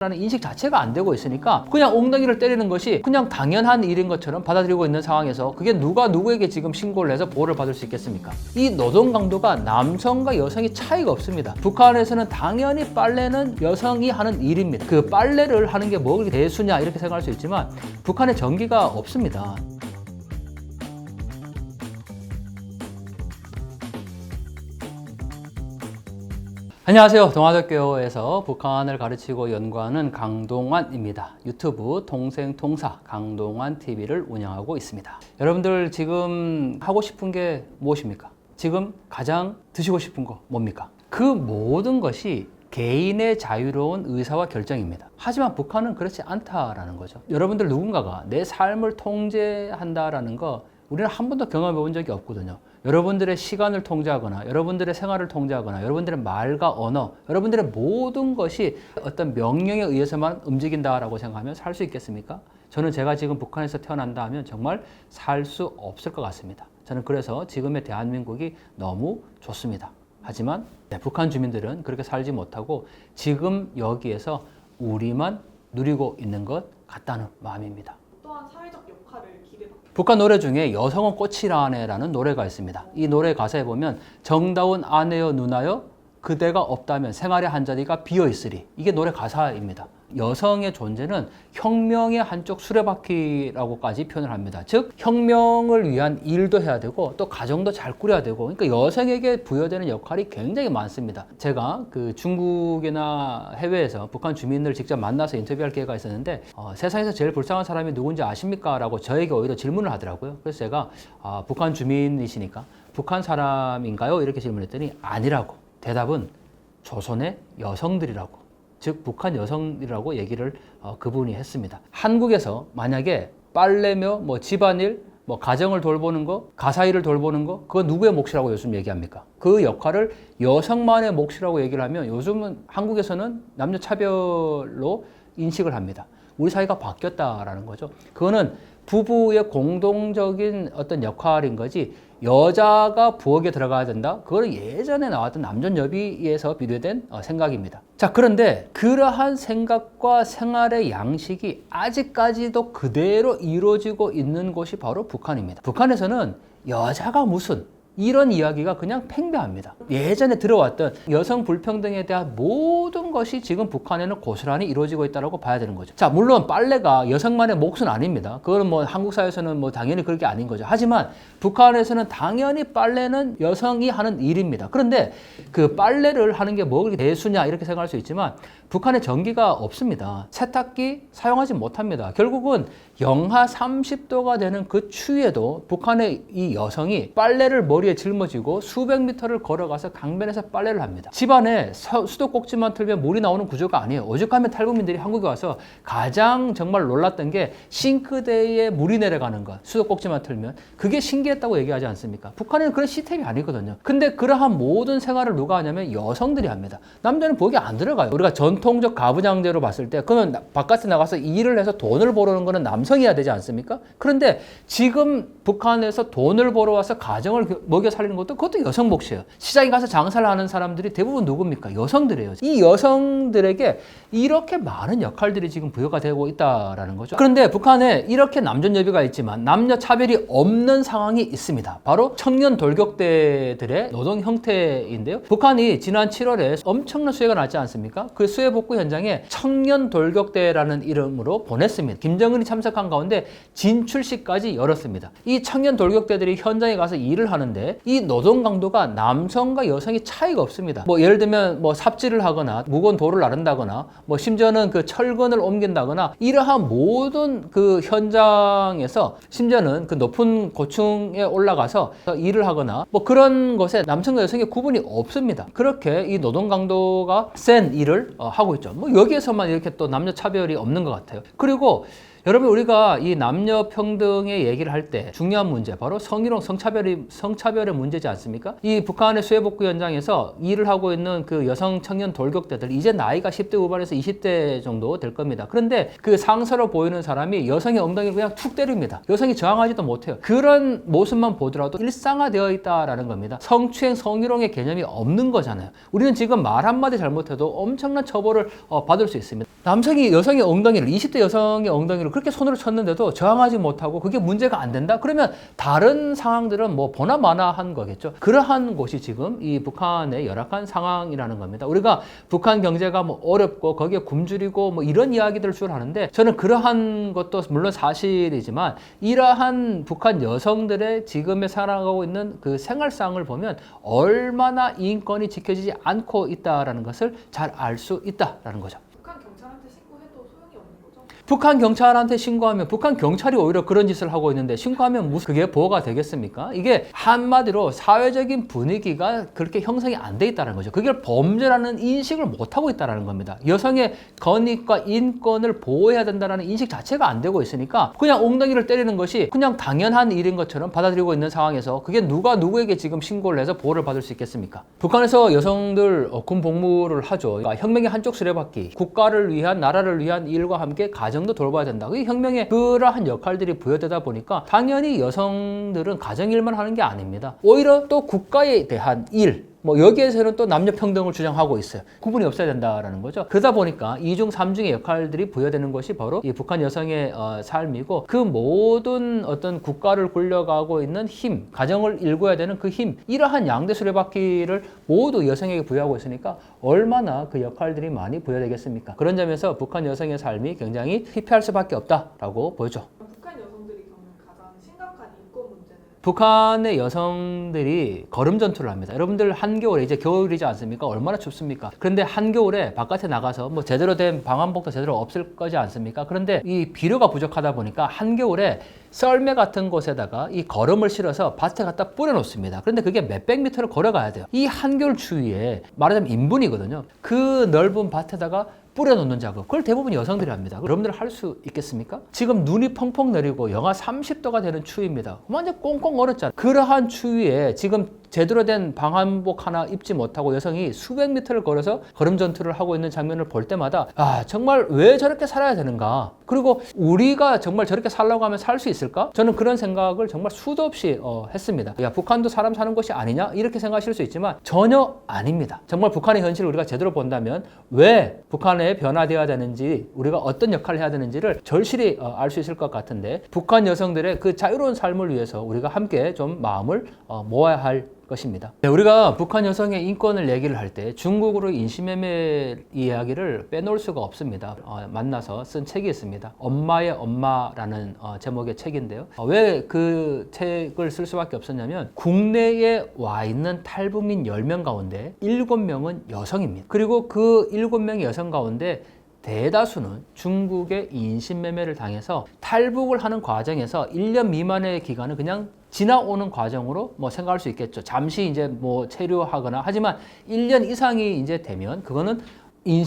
라는 인식 자체가 안 되고 있으니까 그냥 엉덩이를 때리는 것이 그냥 당연한 일인 것처럼 받아들이고 있는 상황에서 그게 누가 누구에게 지금 신고를 해서 보호를 받을 수 있겠습니까? 이 노동 강도가 남성과 여성이 차이가 없습니다. 북한에서는 당연히 빨래는 여성이 하는 일입니다. 그 빨래를 하는 게 뭐 그렇게 대수냐 이렇게 생각할 수 있지만 북한에 전기가 없습니다. 안녕하세요. 동아대학교에서 북한을 가르치고 연구하는 강동환입니다. 유튜브 동생통사 강동환TV를 운영하고 있습니다. 여러분들 지금 하고 싶은 게 무엇입니까? 지금 가장 드시고 싶은 거 뭡니까? 그 모든 것이 개인의 자유로운 의사와 결정입니다. 하지만 북한은 그렇지 않다라는 거죠. 여러분들 누군가가 내 삶을 통제한다라는 거 우리는 한 번도 경험해 본 적이 없거든요. 여러분들의 시간을 통제하거나 여러분들의 생활을 통제하거나 여러분들의 말과 언어, 여러분들의 모든 것이 어떤 명령에 의해서만 움직인다라고 생각하면 살 수 있겠습니까? 저는 제가 지금 북한에서 태어난다 하면 정말 살 수 없을 것 같습니다. 저는 그래서 지금의 대한민국이 너무 좋습니다. 하지만 북한 주민들은 그렇게 살지 못하고 지금 여기에서 우리만 누리고 있는 것 같다는 마음입니다. 또한 사회적 역할을 기대받고 북한 노래 중에 여성은 꽃이라네라는 노래가 있습니다. 이 노래 가사에 보면 정다운 아내여 누나여 그대가 없다면 생활의 한자리가 비어있으리. 이게 노래 가사입니다. 여성의 존재는 혁명의 한쪽 수레바퀴라고까지 표현을 합니다. 즉 혁명을 위한 일도 해야 되고 또 가정도 잘 꾸려야 되고 그러니까 여성에게 부여되는 역할이 굉장히 많습니다. 제가 그 중국이나 해외에서 북한 주민들 직접 만나서 인터뷰할 기회가 있었는데 세상에서 제일 불쌍한 사람이 누군지 아십니까? 라고 저에게 오히려 질문을 하더라고요. 그래서 제가 북한 주민이시니까 북한 사람인가요? 이렇게 질문했더니 아니라고. 대답은 조선의 여성들이라고. 즉 북한 여성이라고 얘기를 그분이 했습니다. 한국에서 만약에 빨래며 집안일, 가정을 돌보는 거, 가사일을 돌보는 거, 그거 누구의 몫이라고 요즘 얘기합니까? 그 역할을 여성만의 몫이라고 얘기를 하면 요즘은 한국에서는 남녀 차별로 인식을 합니다. 우리 사회가 바뀌었다라는 거죠. 그거는 부부의 공동적인 어떤 역할인 거지 여자가 부엌에 들어가야 된다? 그거는 예전에 나왔던 남존여비에서 비롯된 생각입니다. 자, 그런데 그러한 생각과 생활의 양식이 아직까지도 그대로 이루어지고 있는 곳이 바로 북한입니다. 북한에서는 여자가 무슨 이런 이야기가 그냥 팽배합니다. 예전에 들어왔던 여성 불평등에 대한 모든 것이 지금 북한에는 고스란히 이루어지고 있다고 봐야 되는 거죠. 자, 물론 빨래가 여성만의 몫은 아닙니다. 그거는 한국 사회에서는 당연히 그렇게 아닌 거죠. 하지만 북한에서는 당연히 빨래는 여성이 하는 일입니다. 그런데 그 빨래를 하는 게 뭐 그렇게 대수냐 이렇게 생각할 수 있지만 북한에 전기가 없습니다. 세탁기 사용하지 못합니다. 결국은 영하 30도가 되는 그 추위에도 북한의 이 여성이 빨래를 머리에 짊어지고 수백 미터를 걸어가서 강변에서 빨래를 합니다. 집안에 수도꼭지만 틀면 물이 나오는 구조가 아니에요. 오죽하면 탈북민들이 한국에 와서 가장 정말 놀랐던 게 싱크대에 물이 내려가는 것, 수도꼭지만 틀면 그게 신기했다고 얘기하지 않습니까? 북한에는 그런 시스템이 아니거든요. 근데 그러한 모든 생활을 누가 하냐면 여성들이 합니다. 남자는 거기 안 들어가요. 우리가 전통적 가부장제로 봤을 때 그러면 바깥에 나가서 일을 해서 돈을 벌어오는 거는 남성이 해야 되지 않습니까? 그런데 지금 북한에서 돈을 벌어와서 가정을 먹여 살리는 것도 그것도 여성 몫이에요. 시장에 가서 장사를 하는 사람들이 대부분 누굽니까? 여성들이에요. 이 여성들에게 이렇게 많은 역할들이 지금 부여가 되고 있다라는 거죠. 그런데 북한에 이렇게 남존여비가 있지만 남녀 차별이 없는 상황이 있습니다. 바로 청년 돌격대들의 노동 형태인데요. 북한이 지난 7월에 엄청난 수해가 났지 않습니까? 그 수해 복구 현장에 청년 돌격대라는 이름으로 보냈습니다. 김정은이 참석한 가운데 진출식까지 열었습니다. 이 청년 돌격대들이 현장에 가서 일을 하는데 이 노동 강도가 남성과 여성이 차이가 없습니다. 예를 들면 삽질을 하거나 무거운 돌을 나른다거나 심지어는 그 철근을 옮긴다거나 이러한 모든 그 현장에서 심지어는 그 높은 고층에 올라가서 일을 하거나 그런 것에 남성과 여성의 구분이 없습니다. 그렇게 이 노동 강도가 센 일을 하고 있죠. 여기에서만 이렇게 또 남녀 차별이 없는 것 같아요. 그리고 여러분 우리가 이 남녀 평등의 얘기를 할 때 중요한 문제 바로 성희롱 성차별의 문제지 않습니까? 이 북한의 수해복구 현장에서 일을 하고 있는 그 여성 청년 돌격대들 이제 나이가 10대 후반에서 20대 정도 될 겁니다. 그런데 그 상사로 보이는 사람이 여성의 엉덩이를 그냥 툭 때립니다. 여성이 저항하지도 못해요. 그런 모습만 보더라도 일상화되어 있다라는 겁니다. 성추행, 성희롱의 개념이 없는 거잖아요. 우리는 지금 말 한마디 잘못해도 엄청난 처벌을 받을 수 있습니다. 남성이 여성의 엉덩이를 20대 여성의 엉덩이를 그렇게 손으로 쳤는데도 저항하지 못하고 그게 문제가 안 된다? 그러면 다른 상황들은 뭐 보나마나한 거겠죠. 그러한 곳이 지금 이 북한의 열악한 상황이라는 겁니다. 우리가 북한 경제가 뭐 어렵고 거기에 굶주리고 뭐 이런 이야기들을 주로 하는데 저는 그러한 것도 물론 사실이지만 이러한 북한 여성들의 지금에 살아가고 있는 그 생활상을 보면 얼마나 인권이 지켜지지 않고 있다라는 것을 잘 알 수 있다라는 거죠. 북한 경찰한테 신고해도 소용이 없는 거죠? 북한 경찰한테 신고하면 북한 경찰이 오히려 그런 짓을 하고 있는데 신고하면 무슨 그게 보호가 되겠습니까? 이게 한마디로 사회적인 분위기가 그렇게 형성이 안 돼 있다는 거죠. 그게 범죄라는 인식을 못 하고 있다는 겁니다. 여성의 권익과 인권을 보호해야 된다는 인식 자체가 안 되고 있으니까 그냥 ong덩이를 때리는 것이 그냥 당연한 일인 것처럼 받아들이고 있는 상황에서 그게 누가 누구에게 지금 신고를 해서 보호를 받을 수 있겠습니까? 북한에서 여성들 군 복무를 하죠. 그러니까 혁명의 한쪽 수레바퀴, 국가를 위한 나라를 위한 일과 함께 가정도 돌봐야 된다. 이 혁명의 그러한 역할들이 부여되다 보니까 당연히 여성들은 가정일만 하는 게 아닙니다. 오히려 또 국가에 대한 일, 뭐 여기에서는 또 남녀 평등을 주장하고 있어요. 구분이 없어야 된다라는 거죠. 그러다 보니까 2중, 3중의 역할들이 부여되는 것이 바로 이 북한 여성의 삶이고 그 모든 어떤 국가를 굴려가고 있는 힘, 가정을 일궈야 되는 그 힘, 이러한 양대 수레바퀴를 모두 여성에게 부여하고 있으니까 얼마나 그 역할들이 많이 부여되겠습니까? 그런 점에서 북한 여성의 삶이 굉장히 피폐할 수밖에 없다라고 보죠. 북한 여성들이 겪는 가장 심각한 인권 문제는 북한의 여성들이 걸음 전투를 합니다. 여러분들 한겨울에 이제 겨울이지 않습니까? 얼마나 춥습니까? 그런데 한겨울에 바깥에 나가서 뭐 제대로 된 방한복도 제대로 없을 거지 않습니까? 그런데 이 비료가 부족하다 보니까 한겨울에 썰매 같은 곳에다가 이 거름을 실어서 밭에 갖다 뿌려 놓습니다. 그런데 그게 몇백 미터를 걸어가야 돼요. 이 한겨울 추위에 말하자면 인분이거든요. 그 넓은 밭에다가 뿌려놓는 작업, 그걸 대부분 여성들이 합니다. 여러분들 할 수 있겠습니까? 지금 눈이 펑펑 내리고 영하 30도가 되는 추위입니다. 완전 꽁꽁 얼었잖아요. 그러한 추위에 지금 제대로 된 방한복 하나 입지 못하고 여성이 수백 미터를 걸어서 걸음 전투를 하고 있는 장면을 볼 때마다 아 정말 왜 저렇게 살아야 되는가? 그리고 우리가 정말 저렇게 살라고 하면 살 수 있을까? 저는 그런 생각을 정말 수도 없이 했습니다. 야 북한도 사람 사는 곳이 아니냐? 이렇게 생각하실 수 있지만 전혀 아닙니다. 정말 북한의 현실을 우리가 제대로 본다면 왜 북한에 변화되어야 되는지 우리가 어떤 역할을 해야 되는지를 절실히 알 수 있을 것 같은데 북한 여성들의 그 자유로운 삶을 위해서 우리가 함께 좀 마음을 모아야 할 것입니다. 네, 우리가 북한 여성의 인권을 얘기를 할 때 중국으로 인신매매 이야기를 빼놓을 수가 없습니다. 만나서 쓴 책이 있습니다. 엄마의 엄마라는 제목의 책인데요. 왜 그 책을 쓸 수밖에 없었냐면 국내에 와 있는 탈북민 10명 가운데 7명은 여성입니다. 그리고 그 7명의 여성 가운데 대다수는 중국의 인신매매를 당해서 탈북을 하는 과정에서 1년 미만의 기간은 그냥 지나오는 과정으로 뭐 생각할 수 있겠죠. 잠시 이제 뭐 체류하거나 하지만 1년 이상이 이제 되면 그거는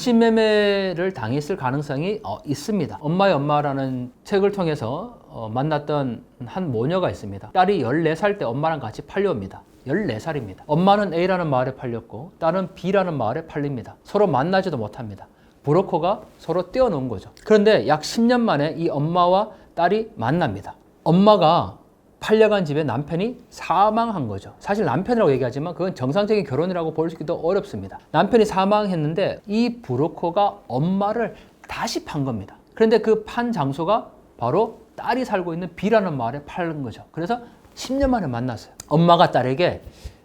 인신매매를 당했을 가능성이 있습니다. 엄마의 엄마라는 책을 통해서 만났던 한 모녀가 있습니다. 딸이 14살 때 엄마랑 같이 팔려옵니다. 14살입니다. 엄마는 A라는 마을에 팔렸고 딸은 B라는 마을에 팔립니다. 서로 만나지도 못합니다. 브로커가 서로 떼어놓은 거죠. 그런데 약 10년 만에 이 엄마와 딸이 만납니다. 엄마가 팔려간 집에 남편이 사망한 거죠. 사실 남편이라고 얘기하지만 그건 정상적인 결혼이라고 보기도 어렵습니다. 남편이 사망했는데 이 브로커가 엄마를 다시 판 겁니다. 그런데 그 판 장소가 바로 딸이 살고 있는 B라는 마을에 팔은 거죠. 그래서 10년 만에 만났어요. 엄마가 딸에게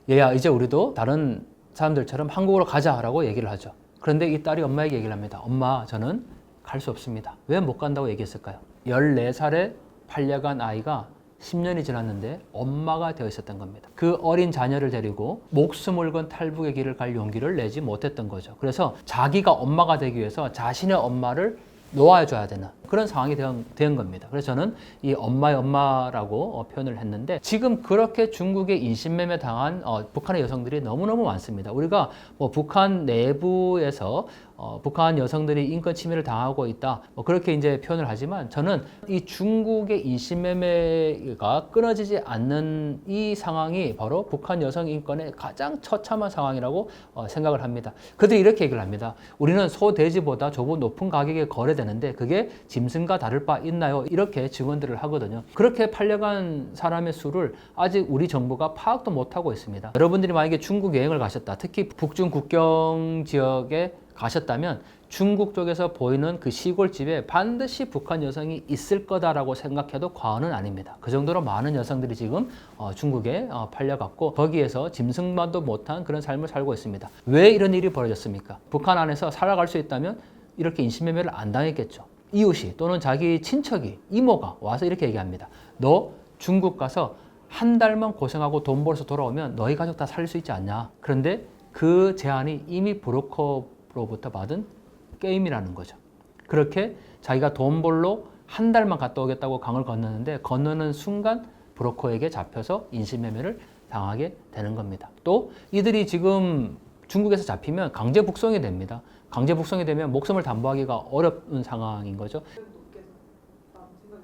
얘야 이제 우리도 다른 사람들처럼 한국으로 가자라고 얘기를 하죠. 그런데 이 딸이 엄마에게 얘기를 합니다. 엄마 저는 갈 수 없습니다. 왜 못 간다고 얘기했을까요? 14살에 팔려간 아이가 10년이 지났는데 엄마가 되어 있었던 겁니다. 그 어린 자녀를 데리고 목숨을 건 탈북의 길을 갈 용기를 내지 못했던 거죠. 그래서 자기가 엄마가 되기 위해서 자신의 엄마를 놓아줘야 되는 그런 상황이 된 겁니다. 그래서 저는 이 엄마의 엄마라고 표현을 했는데 지금 그렇게 중국에 인신매매 당한 북한의 여성들이 너무너무 많습니다. 우리가 뭐 북한 내부에서 북한 여성들이 인권 침해를 당하고 있다. 뭐 그렇게 이제 표현을 하지만 저는 이 중국의 인신매매가 끊어지지 않는 이 상황이 바로 북한 여성 인권의 가장 처참한 상황이라고 생각을 합니다. 그들이 이렇게 얘기를 합니다. 우리는 소돼지보다 조금 높은 가격에 거래되는데 그게 짐승과 다를 바 있나요? 이렇게 증언들을 하거든요. 그렇게 팔려간 사람의 수를 아직 우리 정부가 파악도 못하고 있습니다. 여러분들이 만약에 중국 여행을 가셨다. 특히 북중 국경 지역에 가셨다면 중국 쪽에서 보이는 그 시골집에 반드시 북한 여성이 있을 거다라고 생각해도 과언은 아닙니다. 그 정도로 많은 여성들이 지금 중국에 팔려갔고 거기에서 짐승만도 못한 그런 삶을 살고 있습니다. 왜 이런 일이 벌어졌습니까? 북한 안에서 살아갈 수 있다면 이렇게 인신매매를 안 당했겠죠. 이웃이 또는 자기 친척이 이모가 와서 이렇게 얘기합니다. 너 중국 가서 한 달만 고생하고 돈 벌어서 돌아오면 너희 가족 다 살릴 수 있지 않냐. 그런데 그 제안이 이미 브로커로부터 받은 게임이라는 거죠. 그렇게 자기가 돈 벌러 한 달만 갔다 오겠다고 강을 건너는데 건너는 순간 브로커에게 잡혀서 인신매매를 당하게 되는 겁니다. 또 이들이 지금 중국에서 잡히면 강제 북송이 됩니다. 강제 북송이 되면 목숨을 담보하기가 어려운 상황인 거죠.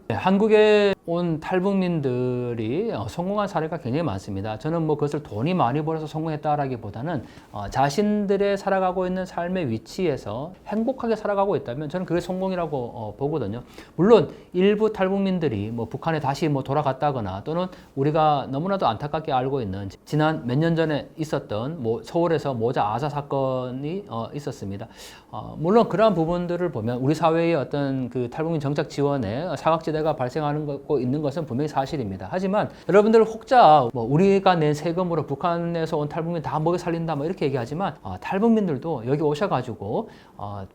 네, 한국에 온 탈북민들이 성공한 사례가 굉장히 많습니다. 저는 뭐 그것을 돈이 많이 벌어서 성공했다라기보다는 자신들의 살아가고 있는 삶의 위치에서 행복하게 살아가고 있다면 저는 그게 성공이라고 보거든요. 물론 일부 탈북민들이 뭐 북한에 다시 뭐 돌아갔다거나 또는 우리가 너무나도 안타깝게 알고 있는 지난 몇 년 전에 있었던 뭐 서울에서 모자 아사 사건이 있었습니다. 물론 그러한 부분들을 보면 우리 사회의 어떤 그 탈북민 정착 지원에 사각지대가 발생하는 거 있는 것은 분명히 사실입니다. 하지만 여러분들 혹자 뭐 우리가 낸 세금으로 북한에서 온 탈북민 다 먹여 살린다 뭐 이렇게 얘기하지만 탈북민들도 여기 오셔가지고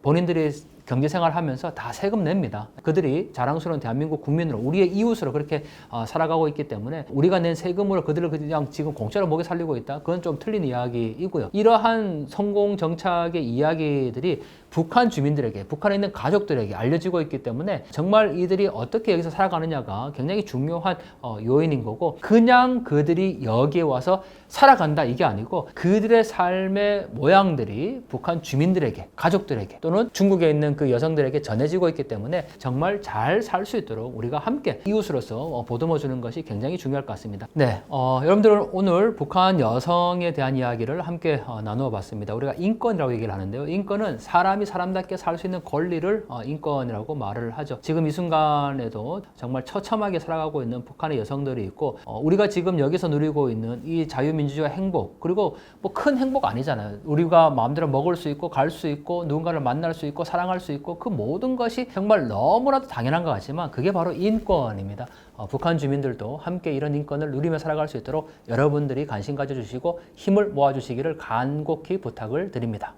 본인들이 경제생활 하면서 다 세금 냅니다. 그들이 자랑스러운 대한민국 국민으로 우리의 이웃으로 그렇게 살아가고 있기 때문에 우리가 낸 세금으로 그들을 그냥 지금 공짜로 먹여 살리고 있다. 그건 좀 틀린 이야기이고요. 이러한 성공 정착의 이야기들이 북한 주민들에게, 북한에 있는 가족들에게 알려지고 있기 때문에 정말 이들이 어떻게 여기서 살아가느냐가 굉장히 중요한 요인인 거고 그냥 그들이 여기에 와서 살아간다 이게 아니고 그들의 삶의 모양들이 북한 주민들에게, 가족들에게 또는 중국에 있는 그 여성들에게 전해지고 있기 때문에 정말 잘 살 수 있도록 우리가 함께 이웃으로서 보듬어 주는 것이 굉장히 중요할 것 같습니다. 네, 여러분들 오늘 북한 여성에 대한 이야기를 함께 나누어 봤습니다. 우리가 인권이라고 얘기를 하는데요. 인권은 사람이 사람답게 살 수 있는 권리를 인권이라고 말을 하죠. 지금 이 순간에도 정말 처참하게 살아가고 있는 북한의 여성들이 있고 우리가 지금 여기서 누리고 있는 이 자유민주주의 행복 그리고 뭐 큰 행복 아니잖아요. 우리가 마음대로 먹을 수 있고 갈 수 있고 누군가를 만날 수 있고 사랑할 수 있고 그 모든 것이 정말 너무나도 당연한 것 같지만 그게 바로 인권입니다. 북한 주민들도 함께 이런 인권을 누리며 살아갈 수 있도록 여러분들이 관심 가져주시고 힘을 모아주시기를 간곡히 부탁을 드립니다.